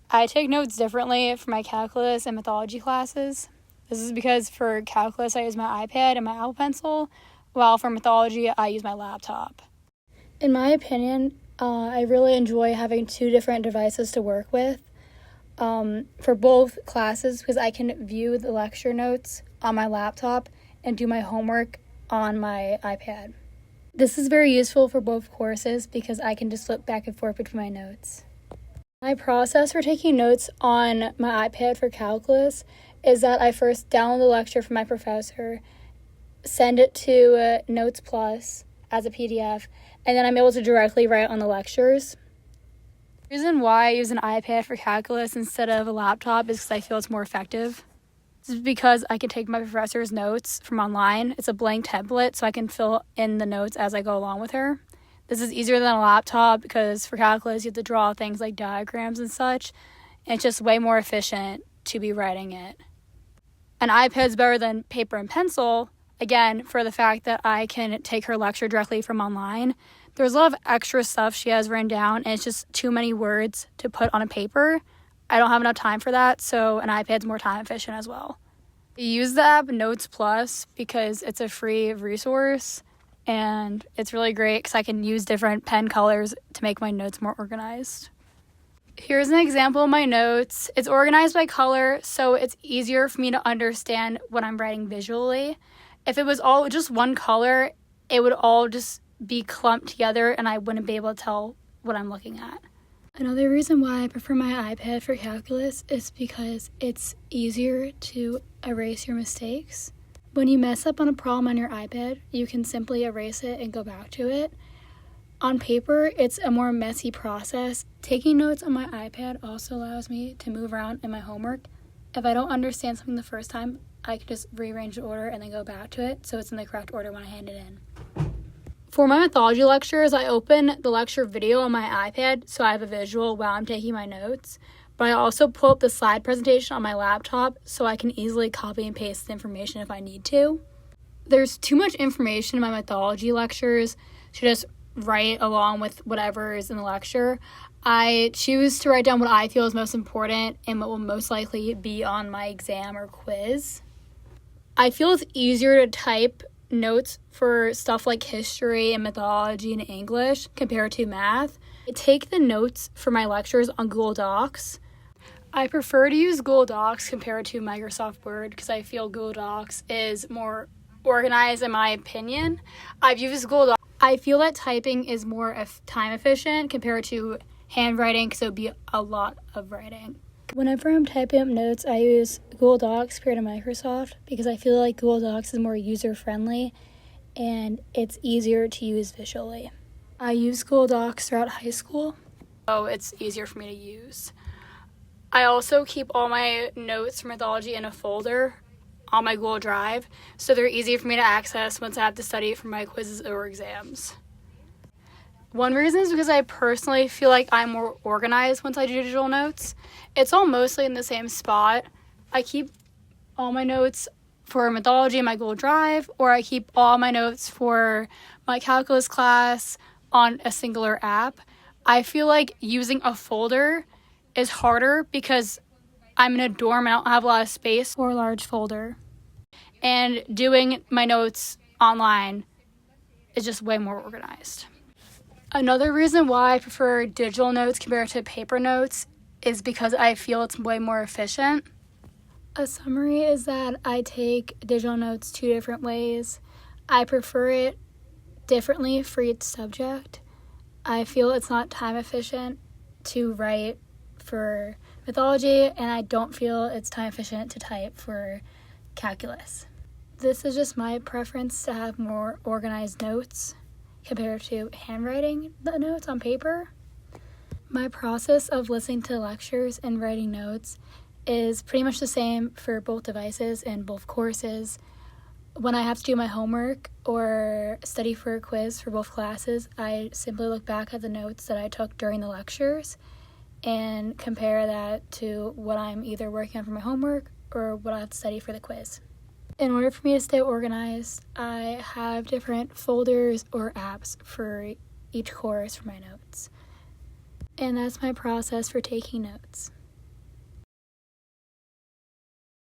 I take notes differently for my calculus and mythology classes. This is because for calculus, I use my iPad and my Apple Pencil, while for mythology, I use my laptop. In my opinion, I really enjoy having two different devices to work with for both classes because I can view the lecture notes on my laptop and do my homework on my iPad. This is very useful for both courses because I can just flip back and forth between my notes. My process for taking notes on my iPad for calculus is that I first download the lecture from my professor, send it to Notes Plus as a PDF, and then I'm able to directly write on the lectures. The reason why I use an iPad for calculus instead of a laptop is because I feel it's more effective. This is because I can take my professor's notes from online. It's a blank template, so I can fill in the notes as I go along with her. This is easier than a laptop because for calculus, you have to draw things like diagrams and such, and it's just way more efficient to be writing it. An iPad's better than paper and pencil, again, for the fact that I can take her lecture directly from online. There's a lot of extra stuff she has written down, and it's just too many words to put on a paper. I don't have enough time for that, so an iPad's more time efficient as well. I use the app Notes Plus because it's a free resource, and it's really great because I can use different pen colors to make my notes more organized. Here's an example of my notes. It's organized by color, so it's easier for me to understand what I'm writing visually. If it was all just one color, it would all just be clumped together and I wouldn't be able to tell what I'm looking at. Another reason why I prefer my iPad for calculus is because it's easier to erase your mistakes. When you mess up on a problem on your iPad, you can simply erase it and go back to it. On paper, it's a more messy process. Taking notes on my iPad also allows me to move around in my homework. If I don't understand something the first time, I can just rearrange the order and then go back to it so it's in the correct order when I hand it in. For my mythology lectures, I open the lecture video on my iPad so I have a visual while I'm taking my notes. But I also pull up the slide presentation on my laptop so I can easily copy and paste the information if I need to. There's too much information in my mythology lectures to just write along with whatever is in the lecture. I choose to write down what I feel is most important and what will most likely be on my exam or quiz. I feel it's easier to type notes for stuff like history and mythology and English compared to math. I take the notes for my lectures on Google Docs. I prefer to use Google Docs compared to Microsoft Word because I feel Google Docs is more organized in my opinion. I've used Google Docs. I feel that typing is more time efficient compared to handwriting because it would be a lot of writing. Whenever I'm typing up notes, I use Google Docs compared to Microsoft because I feel like Google Docs is more user-friendly and it's easier to use visually. I used Google Docs throughout high school, so it's easier for me to use. I also keep all my notes for mythology in a folder on my Google Drive, so they're easy for me to access once I have to study for my quizzes or exams. One reason is because I personally feel like I'm more organized once I do digital notes. It's all mostly in the same spot. I keep all my notes for mythology in my Google Drive, or I keep all my notes for my calculus class on a singular app. I feel like using a folder is harder because I'm in a dorm and I don't have a lot of space for a large folder. And doing my notes online is just way more organized. Another reason why I prefer digital notes compared to paper notes is because I feel it's way more efficient. A summary is that I take digital notes two different ways. I prefer it differently for each subject. I feel it's not time efficient to write for mythology, and I don't feel it's time efficient to type for calculus. This is just my preference to have more organized notes compared to handwriting the notes on paper. My process of listening to lectures and writing notes is pretty much the same for both devices and both courses. When I have to do my homework or study for a quiz for both classes, I simply look back at the notes that I took during the lectures and compare that to what I'm either working on for my homework or what I have to study for the quiz. In order for me to stay organized, I have different folders or apps for each course for my notes. And that's my process for taking notes.